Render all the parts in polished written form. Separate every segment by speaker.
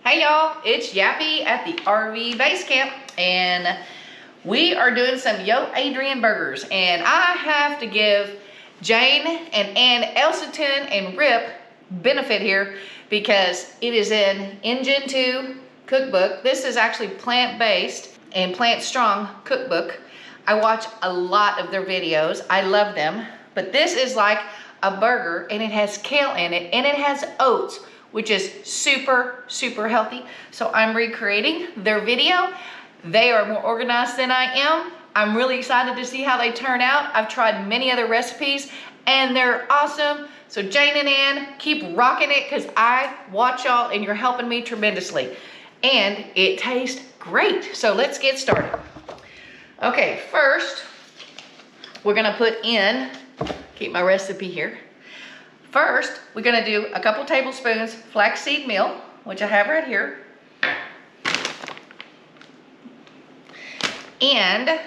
Speaker 1: Hey y'all, it's Yappy at the RV Base Camp, and we are doing some Yo Adrian burgers, and I have to give Jane and Ann Elsiton and Rip benefit here because it is in Engine 2 Cookbook. This is actually plant-based and plant-strong cookbook. I watch a lot of their videos. I love them, but this is like a burger, and it has kale in it, and it has oats, which is super, super healthy. So I'm recreating their video. They are more organized than I am. I'm really excited to see how they turn out. I've tried many other recipes and they're awesome. So Jane and Ann, keep rocking it because I watch y'all and you're helping me tremendously. And it tastes great. So let's get started. Okay, first, we're gonna put in, keep my recipe here. First, we're gonna do a couple tablespoons flaxseed meal, which I have right here. And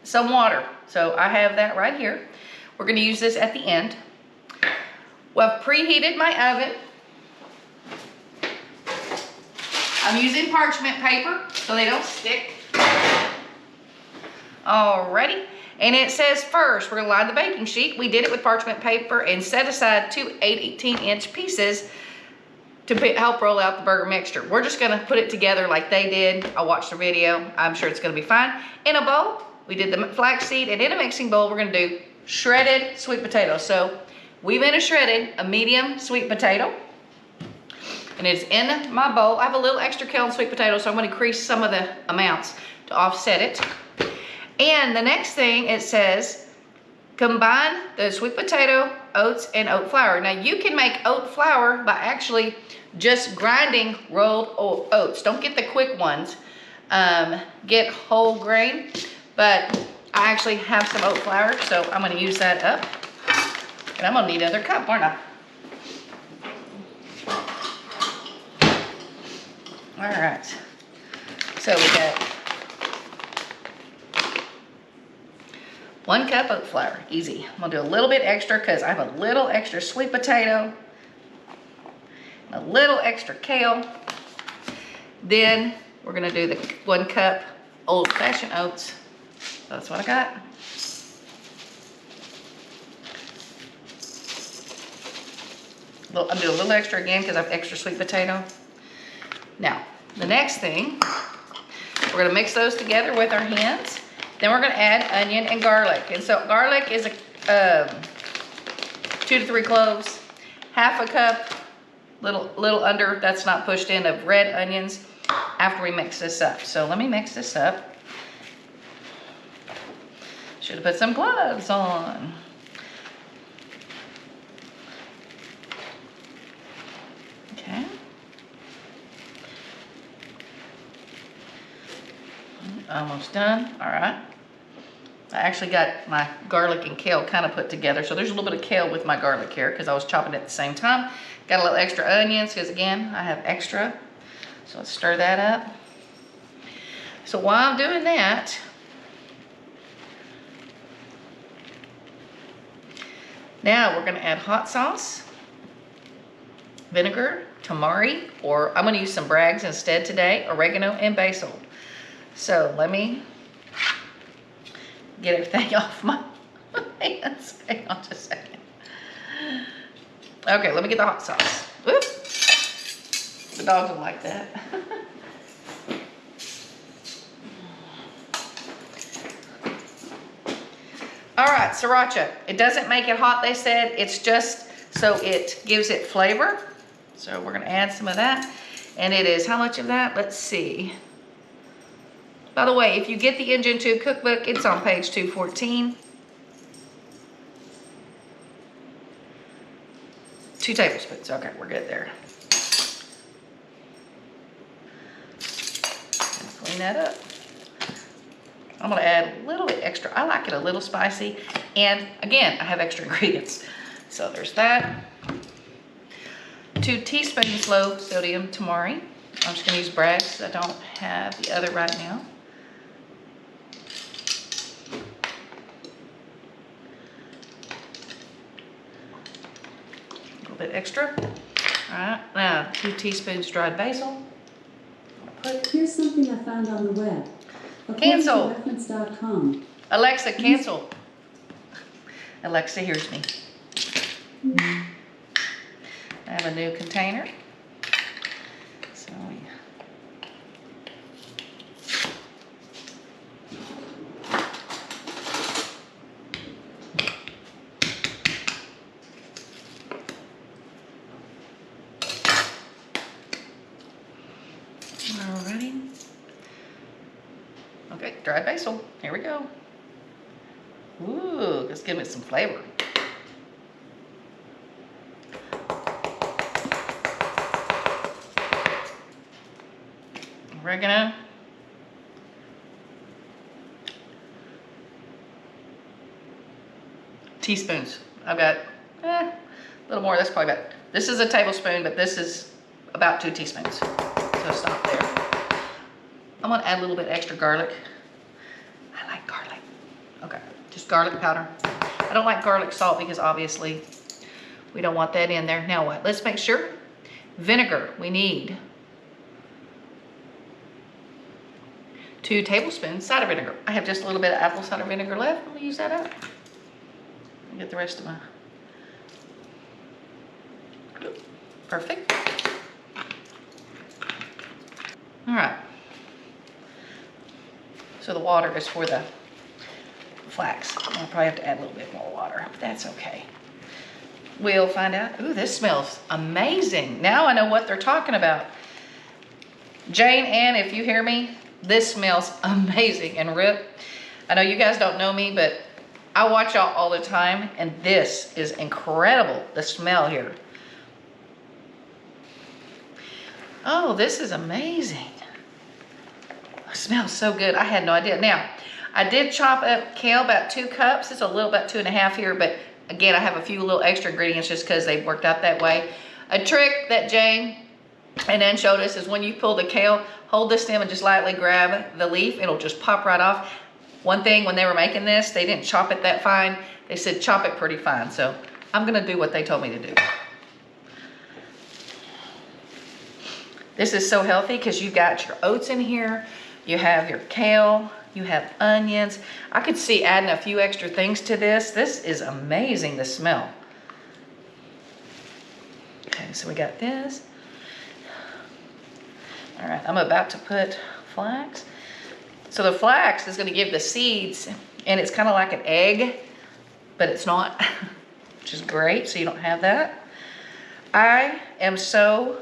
Speaker 1: some water. So I have that right here. We're gonna use this at the end. Well, I've preheated my oven. I'm using parchment paper so they don't stick. Alrighty. And it says first, we're gonna line the baking sheet. We did it with parchment paper and set aside two 18-inch pieces to help roll out the burger mixture. We're just gonna put it together like they did. I watched the video. I'm sure it's gonna be fine. In a bowl, we did the flaxseed, and in a mixing bowl, we're gonna do shredded sweet potato. So we've been shredded a medium sweet potato, and it's in my bowl. I have a little extra kale and sweet potato, so I'm gonna increase some of the amounts to offset it. And the next thing, it says, combine the sweet potato, oats, and oat flour. Now you can make oat flour by actually just grinding rolled oats. Don't get the quick ones. Get whole grain. But I actually have some oat flour, so I'm gonna use that up. And I'm gonna need another cup, aren't I? All right. So we got 1 cup oat flour, easy. I'm gonna do a little bit extra because I have a little extra sweet potato, a little extra kale. Then we're gonna do the 1 cup old-fashioned oats. That's what I got. I'm doing a little extra again because I have extra sweet potato. Now, the next thing, we're gonna mix those together with our hands. Then we're gonna add onion and garlic. And so garlic is 2 to 3 cloves, half a cup, little under, that's not pushed in, of red onions after we mix this up. So let me mix this up. Should have put some gloves on. Okay. Almost done. All right. I actually got my garlic and kale kind of put together. So there's a little bit of kale with my garlic here because I was chopping it at the same time. Got a little extra onions because, again, I have extra. So let's stir that up. So while I'm doing that, now we're going to add hot sauce, vinegar, tamari, or I'm going to use some Bragg's instead today, oregano, and basil. So let me get everything off my hands. Hang on just a second. Okay, let me get the hot sauce. Whoop. The dogs don't like that. All right, sriracha. It doesn't make it hot, they said. It's just so it gives it flavor. So we're gonna add some of that. And it is, how much of that? Let's see. By the way, if you get the Engine 2 cookbook, it's on page 214. 2 tablespoons. Okay, we're good there. Clean that up. I'm gonna add a little bit extra. I like it a little spicy. And again, I have extra ingredients. So there's that. 2 teaspoons low sodium tamari. I'm just gonna use Bragg's. I don't have the other right now. A little bit extra. All right, now 2 teaspoons dried basil.
Speaker 2: But here's something I found on the web.
Speaker 1: Cancel.
Speaker 2: Reference.com.
Speaker 1: Alexa, cancel. Alexa hears me. I have a new container. So alrighty. Okay, dried basil. Here we go. Ooh, let's give it some flavor. Oregano. Teaspoons. I've got a little more. That's probably about, this is a tablespoon, but this is about 2 teaspoons. So stop there. I'm gonna add a little bit extra garlic. I like garlic. Okay, just garlic powder. I don't like garlic salt because obviously we don't want that in there. Now what? Let's make sure. Vinegar, we need 2 tablespoons cider vinegar. I have just a little bit of apple cider vinegar left. I'm gonna use that up. Get the rest of my, perfect. All right. So the water is for the flax. I'll probably have to add a little bit more water, but that's okay. We'll find out. Ooh, this smells amazing. Now I know what they're talking about. Jane, Ann, if you hear me, this smells amazing. And Rip, I know you guys don't know me, but I watch y'all all the time, and this is incredible, the smell here. Oh, this is amazing. It smells so good. I had no idea. Now, I did chop up kale, about 2 cups. It's a little, about 2.5 here, but again, I have a few little extra ingredients just because they worked out that way. A trick that Jane and Ann showed us is when you pull the kale, hold the stem and just lightly grab the leaf. It'll just pop right off. One thing, when they were making this, they didn't chop it that fine. They said chop it pretty fine. So I'm gonna do what they told me to do. This is so healthy because you've got your oats in here, you have your kale, you have onions. I could see adding a few extra things to this. This is amazing, the smell. Okay, so we got this. All right, I'm about to put flax. So the flax is gonna give the seeds, and it's kind of like an egg, but it's not, which is great, so you don't have that. I am so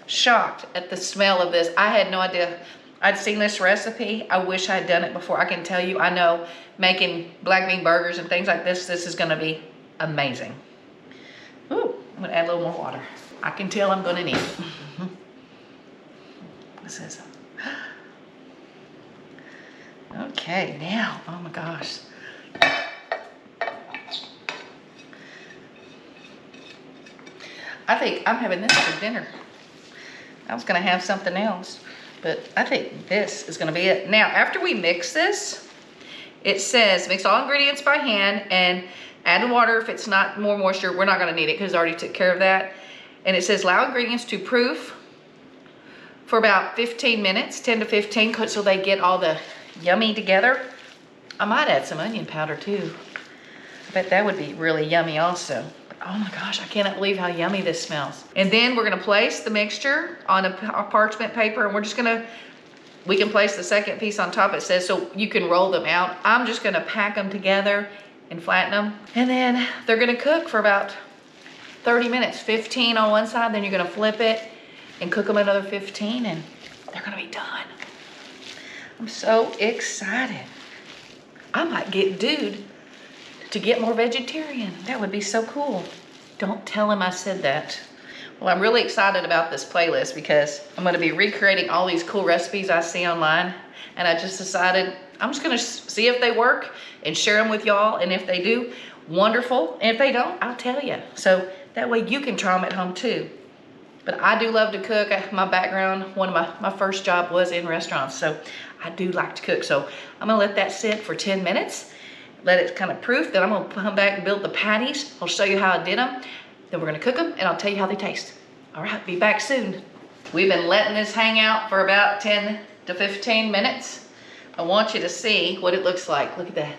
Speaker 1: shocked at the smell of this. I had no idea. I'd seen this recipe. I wish I'd done it before. I can tell you, I know making black bean burgers and things like this is gonna be amazing. Ooh, I'm gonna add a little more water. I can tell I'm gonna need it. This is, okay, now, oh my gosh. I think I'm having this for dinner. I was gonna have something else, but I think this is gonna be it. Now, after we mix this, it says mix all ingredients by hand and add water if it's not more moisture. We're not gonna need it because I already took care of that. And it says allow ingredients to proof for about 15 minutes, 10 to 15, so they get all the yummy together. I might add some onion powder too. I bet that would be really yummy also. Oh my gosh, I cannot believe how yummy this smells. And then we're gonna place the mixture on a parchment paper, and we're just gonna, we can place the second piece on top. It says so you can roll them out. I'm just gonna pack them together and flatten them. And then they're gonna cook for about 30 minutes, 15 on one side, then you're gonna flip it and cook them another 15, and they're gonna be done. I'm so excited. I might get Dude to get more vegetarian. That would be so cool. Don't tell him I said that. Well, I'm really excited about this playlist because I'm gonna be recreating all these cool recipes I see online, and I just decided I'm just gonna see if they work and share them with y'all, and if they do, wonderful, and if they don't, I'll tell you. So that way you can try them at home too. But I do love to cook. My background, one of my first job was in restaurants, so I do like to cook. So I'm gonna let that sit for 10 minutes, let it kind of proof. Then I'm gonna come back and build the patties. I'll show you how I did them. Then we're gonna cook them, and I'll tell you how they taste. All right, be back soon. We've been letting this hang out for about 10 to 15 minutes. I want you to see what it looks like. Look at that.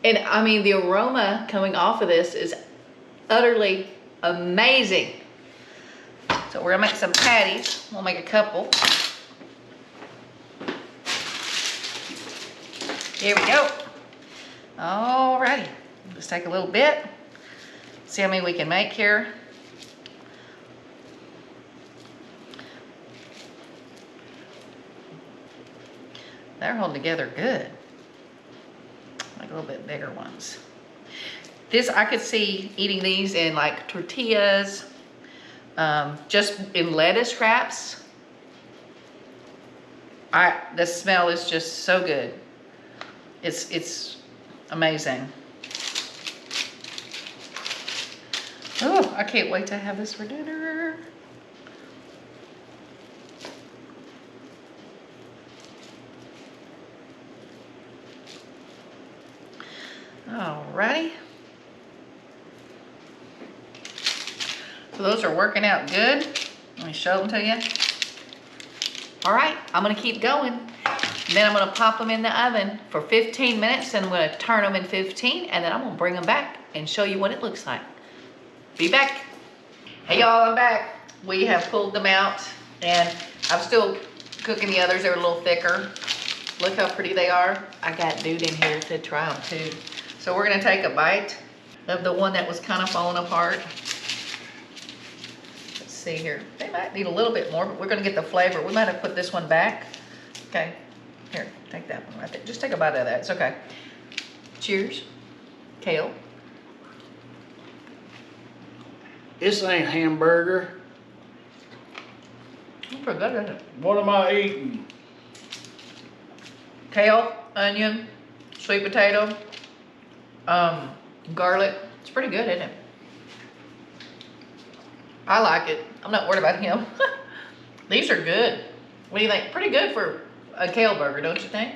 Speaker 1: And I mean, the aroma coming off of this is utterly amazing. So we're gonna make some patties. We'll make a couple. Here we go. Alrighty, let's take a little bit. See how many we can make here. They're holding together good. Like a little bit bigger ones. This, I could see eating these in like tortillas, just in lettuce wraps. The smell is just so good. It's amazing. Oh, I can't wait to have this for dinner. Alrighty. So those are working out good. Let me show them to you. All right, I'm gonna keep going. Then I'm gonna pop them in the oven for 15 minutes, and I'm gonna turn them in 15, and then I'm gonna bring them back and show you what it looks like. Be back. Hey y'all, I'm back. We have pulled them out, and I'm still cooking the others. They're a little thicker. Look how pretty they are. I got dude in here to try them too. So we're gonna take a bite of the one that was kind of falling apart. Let's see here. They might need a little bit more, but we're gonna get the flavor. We might have put this one back. Okay, here, take that one right there. Just take a bite of that, it's okay. Cheers. Kale.
Speaker 3: This ain't hamburger.
Speaker 1: Pretty good, isn't it?
Speaker 3: What am I eating?
Speaker 1: Kale, onion, sweet potato, garlic. It's pretty good, isn't it? I like it. I'm not worried about him. These are good. What do you think? Pretty good for a kale burger, don't you think?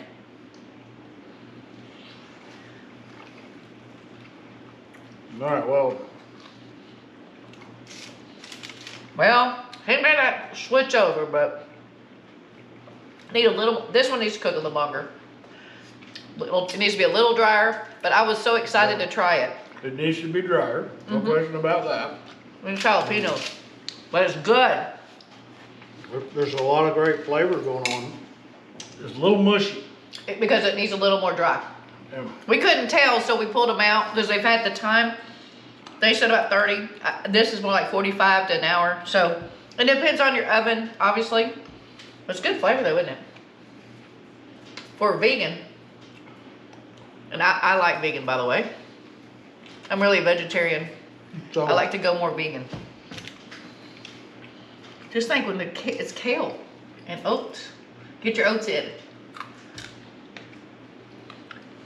Speaker 3: All right, well.
Speaker 1: Well, he made that switch over, but need a little, this one needs to cook a little longer. It needs to be a little drier, but I was so excited to try it.
Speaker 3: It needs to be drier. No question about that.
Speaker 1: With jalapenos, but it's good.
Speaker 3: There's a lot of great flavor going on. It's a little mushy.
Speaker 1: Because it needs a little more dry.
Speaker 3: Yeah.
Speaker 1: We couldn't tell, so we pulled them out because they've had the time. They said about 30. This is more like 45 to an hour. So it depends on your oven, obviously. But it's good flavor though, isn't it? For a vegan. And I like vegan, by the way. I'm really a vegetarian.
Speaker 3: So,
Speaker 1: I like to go more vegan. Just think when it's kale and oats. Get your oats in.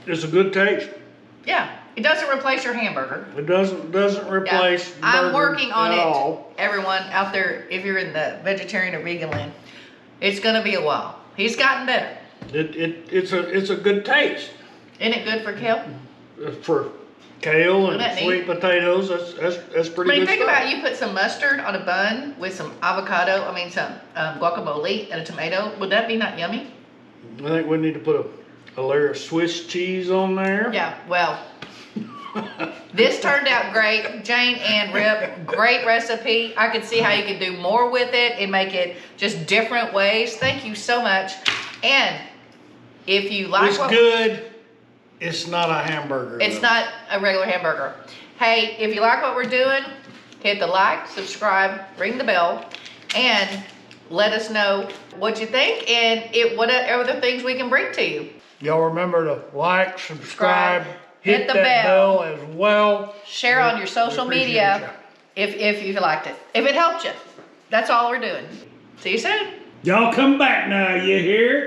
Speaker 3: it's a good taste.
Speaker 1: Yeah, it doesn't replace your hamburger.
Speaker 3: It doesn't replace.
Speaker 1: Yeah. I'm working on it.
Speaker 3: All.
Speaker 1: Everyone out there, if you're in the vegetarian or vegan land, it's gonna be a while. He's gotten better.
Speaker 3: It's a good taste.
Speaker 1: Isn't it good for kale?
Speaker 3: For kale
Speaker 1: Isn't that
Speaker 3: and sweet
Speaker 1: neat?
Speaker 3: potatoes, that's pretty
Speaker 1: I mean,
Speaker 3: good
Speaker 1: think
Speaker 3: stuff.
Speaker 1: about it, you put some mustard on a bun with some avocado, some guacamole and a tomato. Would that be not yummy?
Speaker 3: I think we need to put a layer of Swiss cheese on there.
Speaker 1: Yeah, well, this turned out great. Jane and Rip, great recipe. I could see how you could do more with it and make it just different ways. Thank you so much. And if you like
Speaker 3: It's good. It's not a hamburger.
Speaker 1: it's
Speaker 3: though.
Speaker 1: not a regular hamburger. Hey, if you like what we're doing, hit the like, subscribe, ring the bell, and let us know what you think and what other things we can bring to you.
Speaker 3: Y'all remember to like, subscribe,
Speaker 1: hit the
Speaker 3: that
Speaker 1: bell.
Speaker 3: as well.
Speaker 1: Share on your social
Speaker 3: We appreciate
Speaker 1: media if you liked it. If it helped you. That's all we're doing. See you soon.
Speaker 3: Y'all come back now, you hear?